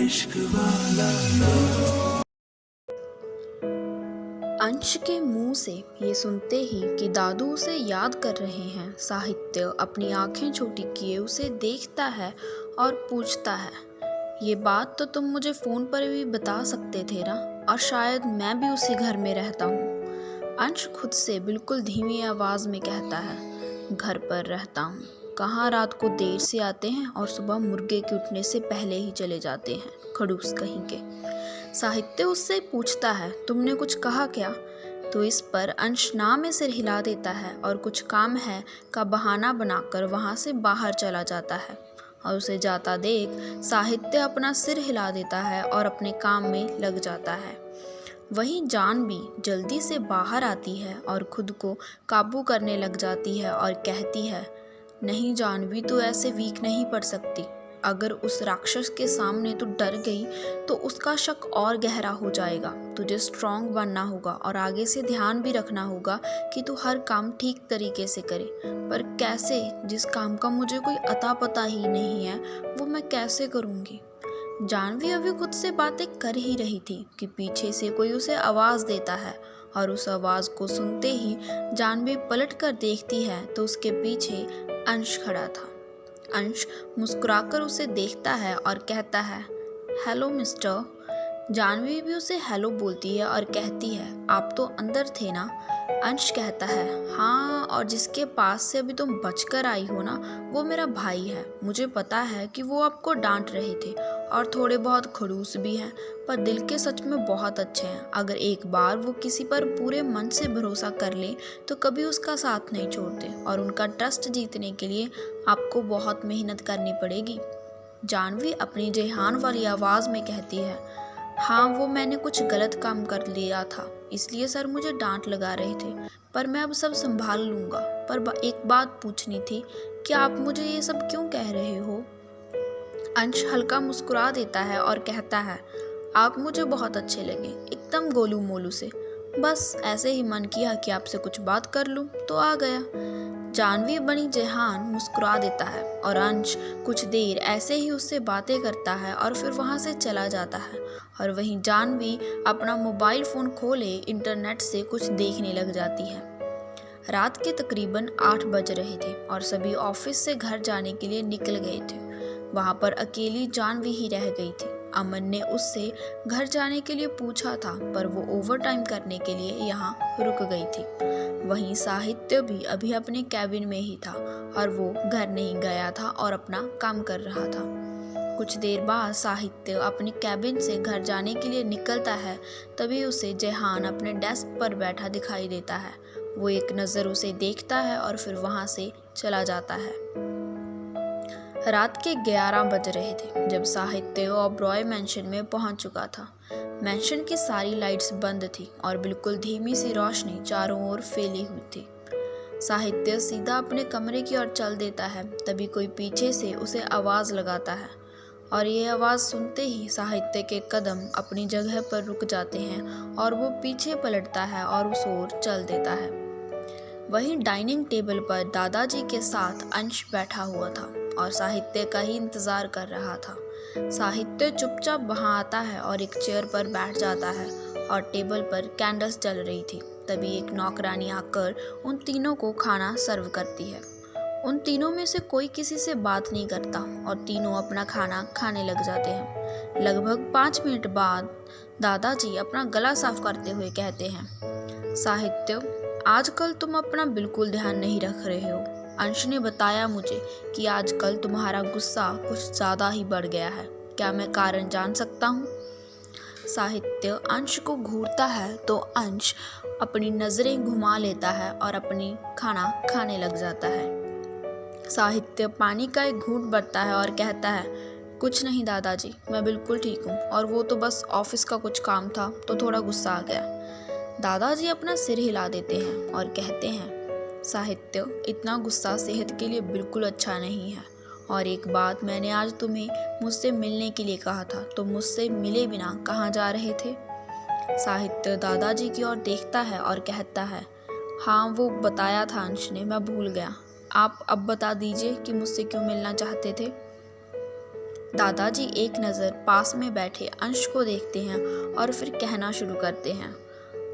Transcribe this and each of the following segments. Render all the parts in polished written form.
इश्क वाला। अंश के मुंह से ये सुनते ही कि दादू उसे याद कर रहे हैं, साहित्य अपनी आंखें छोटी किए उसे देखता है और पूछता है, ये बात तो तुम मुझे फ़ोन पर भी बता सकते थे ना, और शायद मैं भी उसी घर में रहता हूँ। अंश खुद से बिल्कुल धीमी आवाज़ में कहता है, घर पर रहता हूँ कहाँ, रात को देर से आते हैं और सुबह मुर्गे के उठने से पहले ही चले जाते हैं, खड़ूस कहीं के। साहित्य उससे पूछता है, तुमने कुछ कहा क्या? तो इस पर अंश ना में सिर हिला देता है और कुछ काम है का बहाना बनाकर वहाँ से बाहर चला जाता है। और उसे जाता देख साहित्य अपना सिर हिला देता है और अपने काम में लग जाता है। वहीं जानवी जल्दी से बाहर आती है और खुद को काबू करने लग जाती है और कहती है, नहीं जानवी, तो ऐसे वीक नहीं पड़ सकती। अगर उस राक्षस के सामने तू डर गई तो उसका शक और गहरा हो जाएगा। तुझे स्ट्रांग बनना होगा और आगे से ध्यान भी रखना होगा कि तू हर काम ठीक तरीके से करे। पर कैसे? जिस काम का मुझे कोई अता पता ही नहीं है वो मैं कैसे करूँगी? जानवी अभी खुद से बातें कर ही रही थी कि पीछे से कोई उसे आवाज़ देता है और उस आवाज़ को सुनते ही जानवी पलट कर देखती है तो उसके पीछे अंश खड़ा था। अंश मुस्कुराकर उसे देखता है और कहता है, हेलो मिस्टर। जानवी भी उसे हेलो बोलती है और कहती है, आप तो अंदर थे ना? अंश कहता है, हाँ, और जिसके पास से अभी तुम बचकर आई हो ना, वो मेरा भाई है। मुझे पता है कि वो आपको डांट रहे थे और थोड़े बहुत खड़ूस भी हैं, पर दिल के सच में बहुत अच्छे हैं। अगर एक बार वो किसी पर पूरे मन से भरोसा कर ले तो कभी उसका साथ नहीं छोड़ते, और उनका ट्रस्ट जीतने के लिए आपको बहुत मेहनत करनी पड़ेगी। जानवी अपनी जेहान वाली आवाज़ में कहती है, हाँ, वो मैंने कुछ गलत काम कर लिया था, इसलिए सर मुझे डांट लगा रहे थे, पर मैं अब सब संभाल लूँगा। पर एक बात पूछनी थी, क्या आप मुझे ये सब क्यों कह रहे हो? अंश हल्का मुस्कुरा देता है और कहता है, आप मुझे बहुत अच्छे लगे, एकदम गोलू मोलू से। बस ऐसे ही मन किया कि आपसे कुछ बात कर लूँ तो आ गया। जानवी बनी जेहान मुस्कुरा देता है और अंश कुछ देर ऐसे ही उससे बातें करता है और फिर वहाँ से चला जाता है। और वहीं जानवी अपना मोबाइल फ़ोन खोले इंटरनेट से कुछ देखने लग जाती है। रात के तकरीबन 8 बज रहे थे और सभी ऑफिस से घर जाने के लिए निकल गए थे। वहाँ पर अकेली जानवी ही रह गई थी। अमन ने उससे घर जाने के लिए पूछा था, पर वो ओवर टाइम करने के लिए यहाँ रुक गई थी। वहीं साहित्य भी अभी अपने कैबिन में ही था और वो घर नहीं गया था और अपना काम कर रहा था। कुछ देर बाद साहित्य अपने कैबिन से घर जाने के लिए निकलता है, तभी उसे जेहान अपने डेस्क पर बैठा दिखाई देता है। वो एक नज़र उसे देखता है और फिर वहाँ से चला जाता है। रात के 11 बज रहे थे जब साहित्य ओबरॉय मैंशन में पहुंच चुका था। मैंशन की सारी लाइट्स बंद थी और बिल्कुल धीमी सी रोशनी चारों ओर फैली हुई थी। साहित्य सीधा अपने कमरे की ओर चल देता है, तभी कोई पीछे से उसे आवाज़ लगाता है और ये आवाज़ सुनते ही साहित्य के कदम अपनी जगह पर रुक जाते हैं और वो पीछे पलटता है और उस ओर चल देता है। वहीं डाइनिंग टेबल पर दादाजी के साथ अंश बैठा हुआ था और साहित्य का ही इंतज़ार कर रहा था। साहित्य चुपचाप वहाँ आता है और एक चेयर पर बैठ जाता है और टेबल पर कैंडल्स जल रही थी। तभी एक नौकरानी आकर उन तीनों को खाना सर्व करती है। उन तीनों में से कोई किसी से बात नहीं करता और तीनों अपना खाना खाने लग जाते हैं। लगभग 5 मिनट बाद दादाजी अपना गला साफ करते हुए कहते हैं, साहित्य, आजकल तुम अपना बिल्कुल ध्यान नहीं रख रहे हो। अंश ने बताया मुझे कि आजकल तुम्हारा गुस्सा कुछ ज़्यादा ही बढ़ गया है। क्या मैं कारण जान सकता हूँ? साहित्य अंश को घूरता है तो अंश अपनी नज़रें घुमा लेता है और अपनी खाना खाने लग जाता है। साहित्य पानी का एक घूंट भरता है और कहता है, कुछ नहीं दादाजी, मैं बिल्कुल ठीक हूँ, और वो तो बस ऑफिस का कुछ काम था तो थोड़ा गुस्सा आ गया। दादाजी अपना सिर हिला देते हैं और कहते हैं, साहित्य, इतना गुस्सा सेहत के लिए बिल्कुल अच्छा नहीं है। और एक बात, मैंने आज तुम्हें मुझसे मिलने के लिए कहा था, तो मुझसे मिले बिना कहाँ जा रहे थे? साहित्य दादाजी की ओर देखता है और कहता है, हाँ, वो बताया था अंश ने, मैं भूल गया। आप अब बता दीजिए कि मुझसे क्यों मिलना चाहते थे? दादाजी एक नज़र पास में बैठे अंश को देखते हैं और फिर कहना शुरू करते हैं,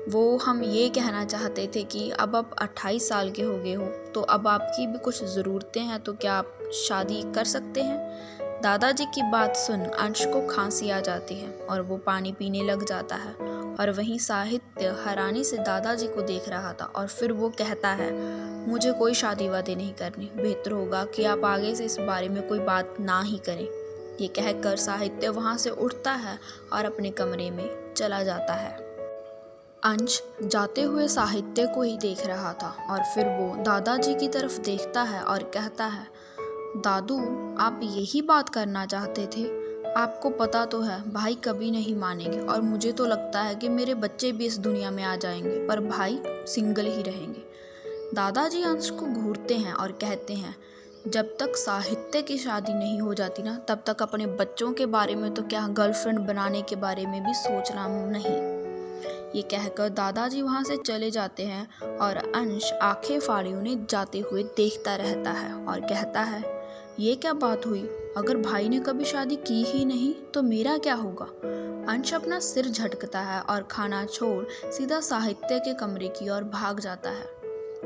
वो हम ये कहना चाहते थे कि अब आप 28 साल के हो गए हो, तो अब आपकी भी कुछ ज़रूरतें हैं, तो क्या आप शादी कर सकते हैं। दादाजी की बात सुन अंश को खांसी आ जाती है और वो पानी पीने लग जाता है। और वहीं साहित्य हैरानी से दादाजी को देख रहा था और फिर वो कहता है, मुझे कोई शादी वादी नहीं करनी, बेहतर होगा कि आप आगे से इस बारे में कोई बात ना ही करें। ये कहकर साहित्य वहाँ से उठता है और अपने कमरे में चला जाता है। अंश जाते हुए साहित्य को ही देख रहा था और फिर वो दादाजी की तरफ देखता है और कहता है, दादू आप यही बात करना चाहते थे। आपको पता तो है भाई कभी नहीं मानेंगे और मुझे तो लगता है कि मेरे बच्चे भी इस दुनिया में आ जाएंगे, पर भाई सिंगल ही रहेंगे। दादाजी अंश को घूरते हैं और कहते हैं, जब तक साहित्य की शादी नहीं हो जाती ना, तब तक अपने बच्चों के बारे में तो क्या गर्लफ्रेंड बनाने के बारे में भी सोचना नहीं। ये कहकर दादाजी वहाँ से चले जाते हैं और अंश आंखें फाड़े उन्हें जाते हुए देखता रहता है और कहता है, ये क्या बात हुई, अगर भाई ने कभी शादी की ही नहीं तो मेरा क्या होगा। अंश अपना सिर झटकता है और खाना छोड़ सीधा साहित्य के कमरे की ओर भाग जाता है।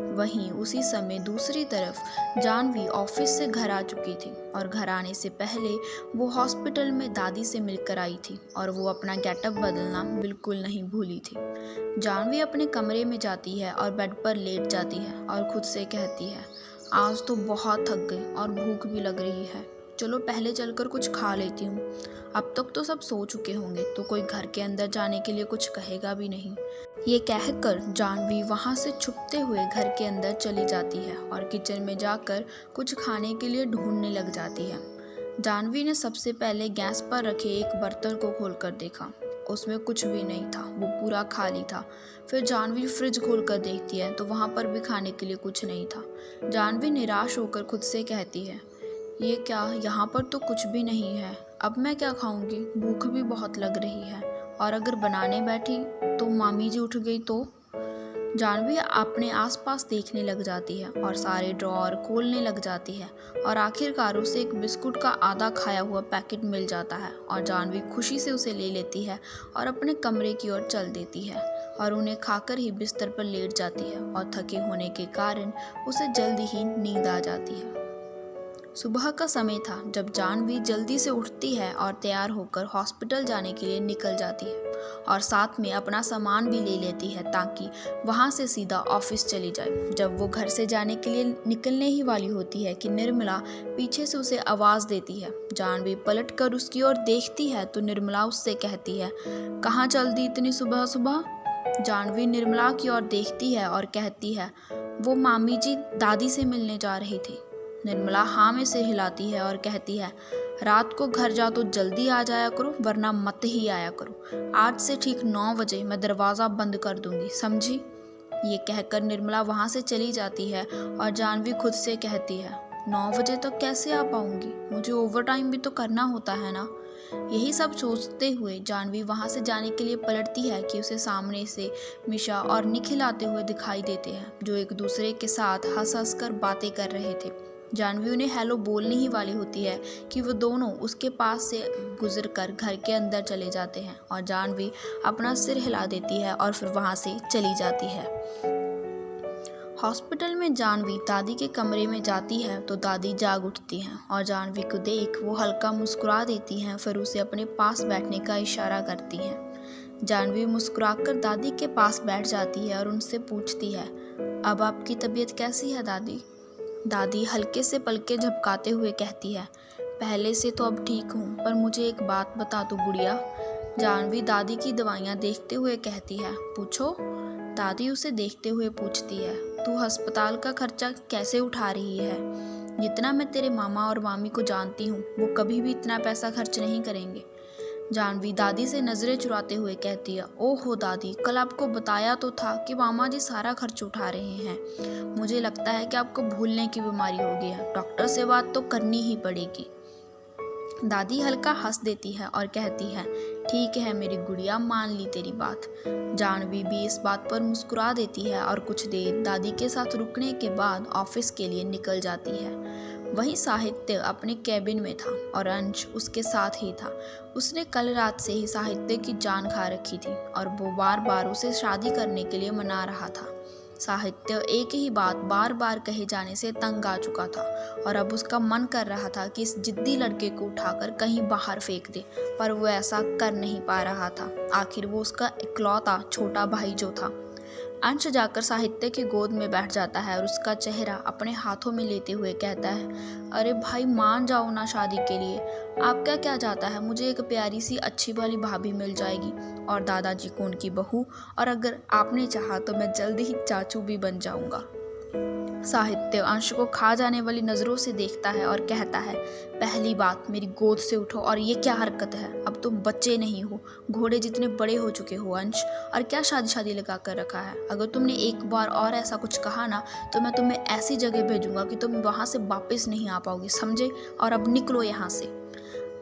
वहीं उसी समय दूसरी तरफ जानवी ऑफिस से घर आ चुकी थी और घर आने से पहले वो हॉस्पिटल में दादी से मिलकर आई थी और वो अपना गेटअप बदलना बिल्कुल नहीं भूली थी। जानवी अपने कमरे में जाती है और बेड पर लेट जाती है और खुद से कहती है, आज तो बहुत थक गई और भूख भी लग रही है, चलो पहले चलकर कुछ खा लेती हूँ। अब तक तो सब सो चुके होंगे तो कोई घर के अंदर जाने के लिए कुछ कहेगा भी नहीं। ये कहकर जानवी वहाँ से छुपते हुए घर के अंदर चली जाती है और किचन में जाकर कुछ खाने के लिए ढूंढने लग जाती है। जानवी ने सबसे पहले गैस पर रखे एक बर्तन को खोलकर देखा, उसमें कुछ भी नहीं था, वो पूरा खाली था। फिर जानवी फ्रिज खोलकर देखती है तो वहाँ पर भी खाने के लिए कुछ नहीं था। जानवी निराश होकर खुद से कहती है, ये क्या, यहाँ पर तो कुछ भी नहीं है, अब मैं क्या खाऊंगी, भूख भी बहुत लग रही है, और अगर बनाने बैठी तो मामी जी उठ गई तो। जानवी अपने आसपास देखने लग जाती है और सारे ड्रॉअर खोलने लग जाती है और आखिरकार उसे एक बिस्कुट का आधा खाया हुआ पैकेट मिल जाता है और जानवी खुशी से उसे ले लेती है और अपने कमरे की ओर चल देती है और उन्हें खाकर ही बिस्तर पर लेट जाती है और थके होने के कारण उसे जल्दी ही नींद आ जाती है। सुबह का समय था जब जानवी जल्दी से उठती है और तैयार होकर हॉस्पिटल जाने के लिए निकल जाती है और साथ में अपना सामान भी ले लेती है ताकि वहां से सीधा ऑफिस चली जाए। जब वो घर से जाने के लिए निकलने ही वाली होती है कि निर्मला पीछे से उसे आवाज़ देती है। जानवी पलट कर उसकी ओर देखती है तो निर्मला उससे कहती है, कहाँ चल दी इतनी सुबह सुबह। जानवी निर्मला की ओर देखती है और कहती है, वो मामी जी दादी से मिलने जा रही थी। निर्मला हाँ में से हिलाती है और कहती है, रात को घर जा तो जल्दी आ जाया करो वरना मत ही आया करो, आज से ठीक 9 बजे मैं दरवाज़ा बंद कर दूंगी, समझी। ये कहकर निर्मला वहाँ से चली जाती है और जानवी खुद से कहती है, 9 बजे तक कैसे आ पाऊंगी, मुझे ओवर टाइम भी तो करना होता है ना। यही सब सोचते हुए जानवी वहाँ से जाने के लिए पलटती है कि उसे सामने से मिशा और निखिल आते हुए दिखाई देते हैं जो एक दूसरे के साथ हंस हंस कर बातें कर रहे थे। जानवी उन्हें हेलो बोलने ही वाली होती है कि वो दोनों उसके पास से गुजरकर घर के अंदर चले जाते हैं और जानवी अपना सिर हिला देती है और फिर वहाँ से चली जाती है। हॉस्पिटल में जानवी दादी के कमरे में जाती है तो दादी जाग उठती हैं और जानवी को देख वो हल्का मुस्कुरा देती हैं, फिर उसे अपने पास बैठने का इशारा करती हैं। जानवी मुस्कुराकर दादी के पास बैठ जाती है और उनसे पूछती है, अब आपकी तबीयत कैसी है दादी। दादी हल्के से पलके झपकाते हुए कहती है, पहले से तो अब ठीक हूँ, पर मुझे एक बात बता दो गुड़िया। जानवी दादी की दवाइयाँ देखते हुए कहती है, पूछो। दादी उसे देखते हुए पूछती है, तू अस्पताल का खर्चा कैसे उठा रही है। जितना मैं तेरे मामा और मामी को जानती हूँ वो कभी भी इतना पैसा खर्च नहीं करेंगे। जानवी दादी से नज़रें चुराते हुए कहती है, ओहो दादी, कल आपको बताया तो था कि मामा जी सारा खर्च उठा रहे हैं। मुझे लगता है कि आपको भूलने की बीमारी हो गई है, डॉक्टर से बात तो करनी ही पड़ेगी। दादी हल्का हंस देती है और कहती है, ठीक है मेरी गुड़िया, मान ली तेरी बात। जानवी भी इस बात पर मुस्कुरा देती है और कुछ देर दादी के साथ रुकने के बाद ऑफिस के लिए निकल जाती है। वहीं साहित्य अपने कैबिन में था और अंश उसके साथ ही था। उसने कल रात से ही साहित्य की जान खा रखी थी और वो बार बार उसे शादी करने के लिए मना रहा था। साहित्य एक ही बात बार बार कहे जाने से तंग आ चुका था और अब उसका मन कर रहा था कि इस जिद्दी लड़के को उठाकर कहीं बाहर फेंक दे, पर वो ऐसा कर नहीं पा रहा था। आखिर वो उसका इकलौता छोटा भाई जो था। अंश जाकर साहित्य की गोद में बैठ जाता है और उसका चेहरा अपने हाथों में लेते हुए कहता है, अरे भाई मान जाओ ना शादी के लिए। आपका क्या जाता है, मुझे एक प्यारी सी अच्छी वाली भाभी मिल जाएगी और दादाजी को उनकी बहू, और अगर आपने चाहा तो मैं जल्दी ही चाचू भी बन जाऊंगा। साहित्य अंश को खा जाने वाली नज़रों से देखता है और कहता है, पहली बात मेरी गोद से उठो, और ये क्या हरकत है, अब तुम बच्चे नहीं हो, घोड़े जितने बड़े हो चुके हो अंश, और क्या शादी शादी लगा कर रखा है। अगर तुमने एक बार और ऐसा कुछ कहा ना तो मैं तुम्हें ऐसी जगह भेजूंगा कि तुम वहाँ से वापस नहीं आ पाओगे, समझे, और अब निकलो यहाँ से।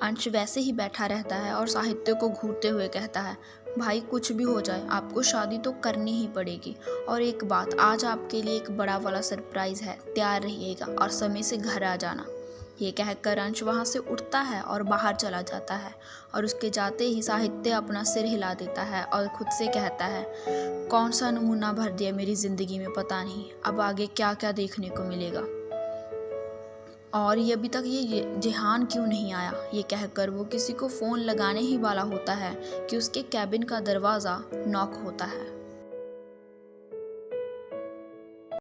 अंश वैसे ही बैठा रहता है और साहित्य को घूरते हुए कहता है, भाई कुछ भी हो जाए आपको शादी तो करनी ही पड़ेगी, और एक बात, आज आपके लिए एक बड़ा वाला सरप्राइज है, तैयार रहिएगा और समय से घर आ जाना। ये कहकर अंश वहाँ से उठता है और बाहर चला जाता है और उसके जाते ही साहित्य अपना सिर हिला देता है और खुद से कहता है, कौन सा नमूना भर दिया मेरी ज़िंदगी में, पता नहीं अब आगे क्या क्या देखने को मिलेगा, और ये अभी तक ये जेहान क्यों नहीं आया। ये कहकर वो किसी को फ़ोन लगाने ही वाला होता है कि उसके कैबिन का दरवाज़ा नॉक होता है।